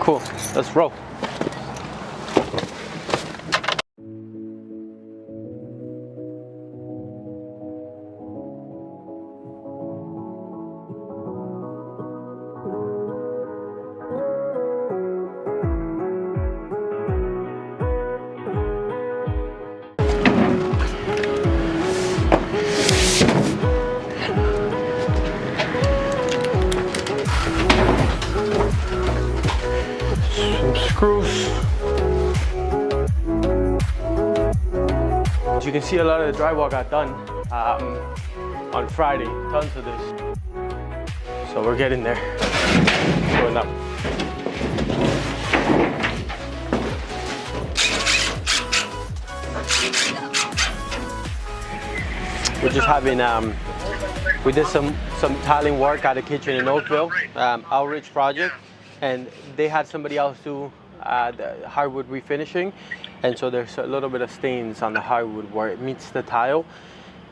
Cool, let's roll. Screws. As you can see, a lot of the drywall got done on Friday. Tons of this. So we're getting there. Going up. We're just having we did some tiling work at a kitchen in Oakville, outreach project, and they had somebody else do the hardwood refinishing, and so there's a little bit of stains on the hardwood where it meets the tile.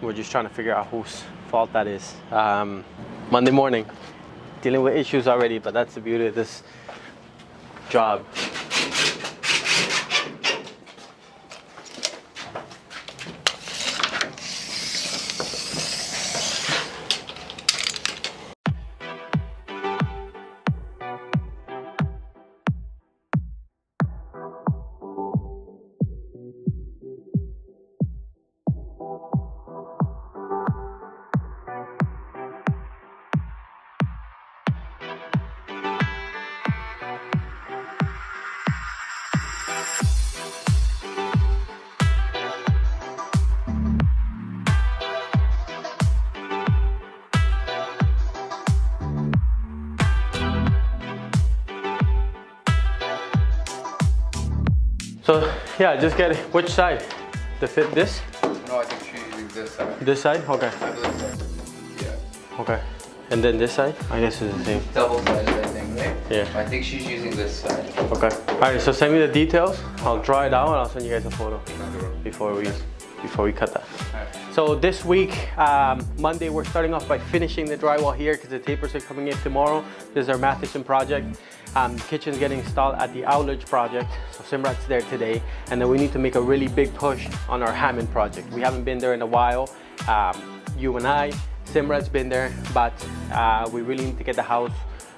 We're just trying to figure out whose fault that is. Monday morning, dealing with issues already, but that's the beauty of this job. So yeah, just get it. Which side? To fit this? No, I think she's using this side. This side? Okay. Yeah. Okay. And then this side? I guess it's the same. Double-sided, I think, right? Yeah. I think she's using this side. Okay. Alright, so send me the details. I'll draw it out and I'll send you guys a photo before we cut that. Right. So this week, Monday, we're starting off by finishing the drywall here because the tapers are coming in tomorrow. This is our Matheson project. The kitchen's getting installed at the Outledge project, so Simrat's there today. And then we need to make a really big push on our Hammond project. We haven't been there in a while. You and I, Simrat's been there, but we really need to get the house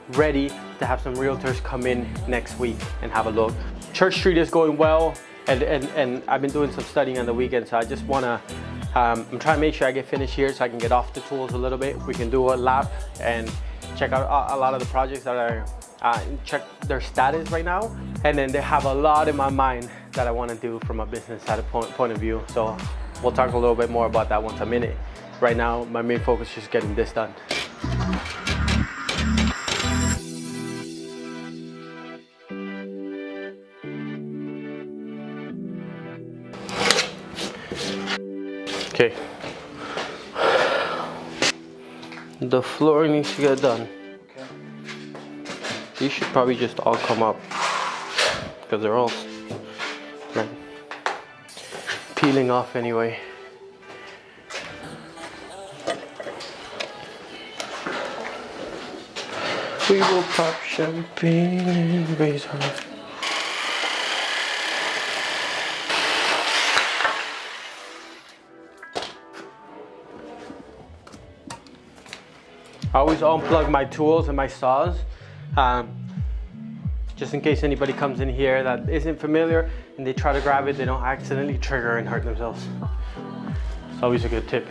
ready to have some realtors come in next week and have a look. Church Street is going well, and I've been doing some studying on the weekend, so I just wanna, I'm trying to make sure I get finished here so I can get off the tools a little bit. We can do a lap and check out a lot of the projects that are, check their status right now. And then they have a lot in my mind that I wanna do from a business side point of view. So we'll talk a little bit more about that once I'm in it. Right now, my main focus is just getting this done. Okay. The floor needs to get done. Okay. These should probably just all come up because they're all like peeling off anyway. We will pop champagne and raise our... I always unplug my tools and my saws, just in case anybody comes in here that isn't familiar and they try to grab it, they don't accidentally trigger and hurt themselves. It's always a good tip.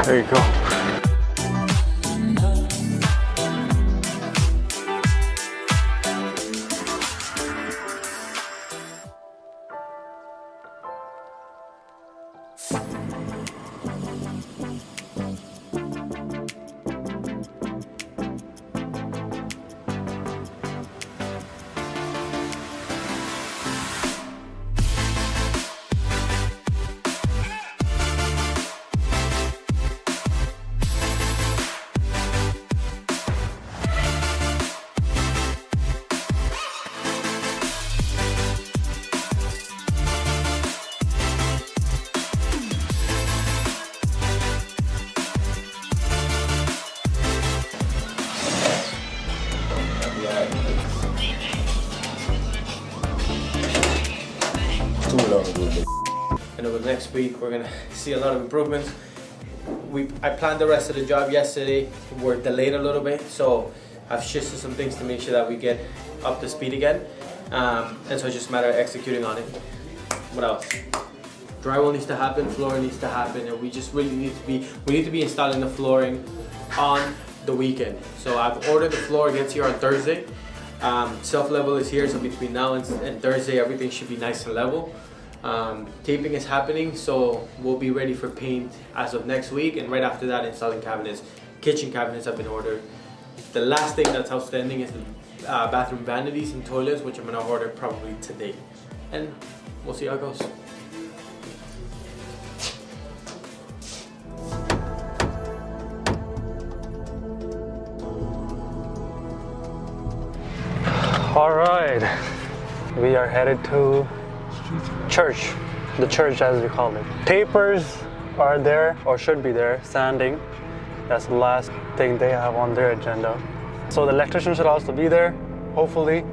There you go. next week we're gonna see a lot of improvements. I planned the rest of the job yesterday. We're delayed a little bit, so I've shifted some things to make sure that we get up to speed again. And so it's just a matter of executing on it. What else? Drywall needs to happen, flooring needs to happen, and we just really need to be installing the flooring on the weekend. So I've ordered the floor, it gets here on Thursday. Self-level is here, so between now and Thursday everything should be nice and level. Taping is happening, so we'll be ready for paint as of next week, and right after that installing cabinets. Kitchen cabinets have been ordered. The last thing that's outstanding is the bathroom vanities and toilets, which I'm gonna order probably today, and we'll see how it goes. All right, we are headed to church, the church as we call it. Tapers are there, or should be there, sanding. That's the last thing they have on their agenda. So the electrician should also be there, hopefully.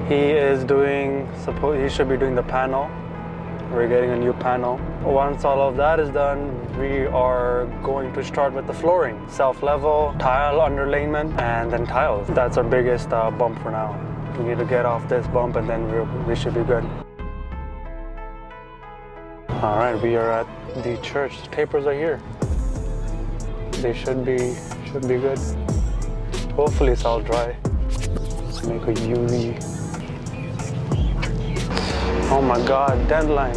He should be doing the panel. We're getting a new panel. Once all of that is done, we are going to start with the flooring. Self-level, tile underlayment, and then tiles. That's our biggest bump for now. We need to get off this bump and then we should be good. All right, we are at the church. The tapers are here. They should be good. Hopefully it's all dry. Let's make a UV. Oh my God, deadline.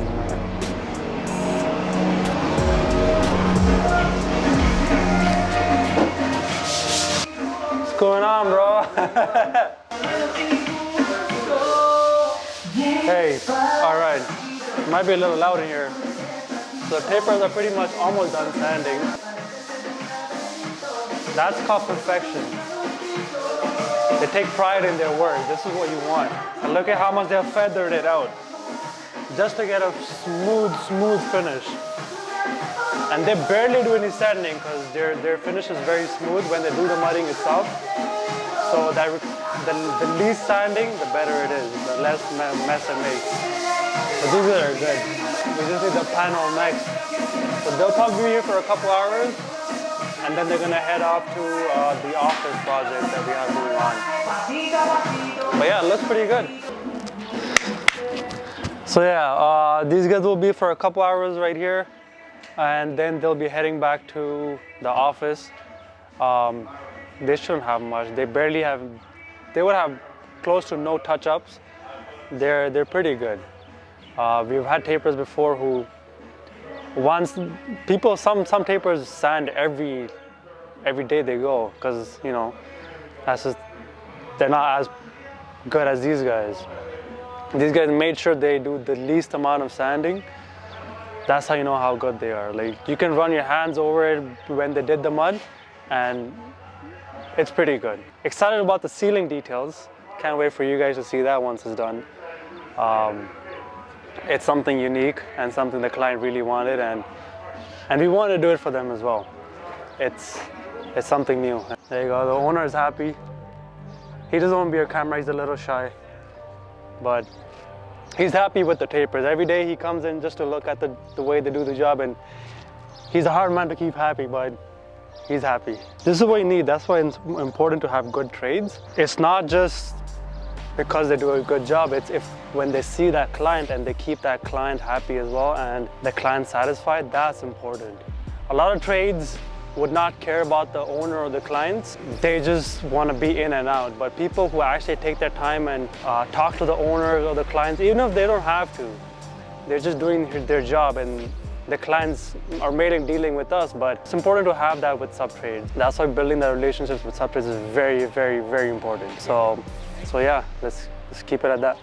What's going on, bro? Hey, all right. Might be a little loud in here. So the tapers are pretty much almost done sanding. That's called perfection. They take pride in their work. This is what you want. And look at how much they've feathered it out, just to get a smooth finish. And they barely do any sanding because their finish is very smooth when they do the mudding itself. So that the least sanding, the better it is, the less mess it makes. But these are good. We just need the panel next. So they'll probably be here for a couple hours, and then they're gonna head off to the office project that we have going on. But yeah, it looks pretty good. So yeah, these guys will be for a couple hours right here, and then they'll be heading back to the office. They shouldn't have much. They would have close to no touch-ups. They're pretty good. We've had tapers before who some tapers sand every day they go, because they're not as good as these guys. These guys made sure they do the least amount of sanding. That's how you know how good they are. Like, you can run your hands over it when they did the mud, and it's pretty good. Excited about the ceiling details. Can't wait for you guys to see that once it's done. It's something unique and something the client really wanted, and we want to do it for them as well. It's something new. There you go, the owner is happy. He doesn't want to be on camera, he's a little shy. But he's happy with the tapers. Every day he comes in just to look at the way they do the job, and he's a hard man to keep happy, but he's happy. This is what you need. That's why it's important to have good trades. It's not just because they do a good job, it's when they see that client and they keep that client happy as well, and the client satisfied, that's important. A lot of trades would not care about the owner or the clients. They just want to be in and out. But people who actually take their time and talk to the owners or the clients, even if they don't have to, they're just doing their job, and the clients are mainly dealing with us, but it's important to have that with sub-trades. That's why building that relationships with sub-trades is very, very, very important. So yeah, let's keep it at that.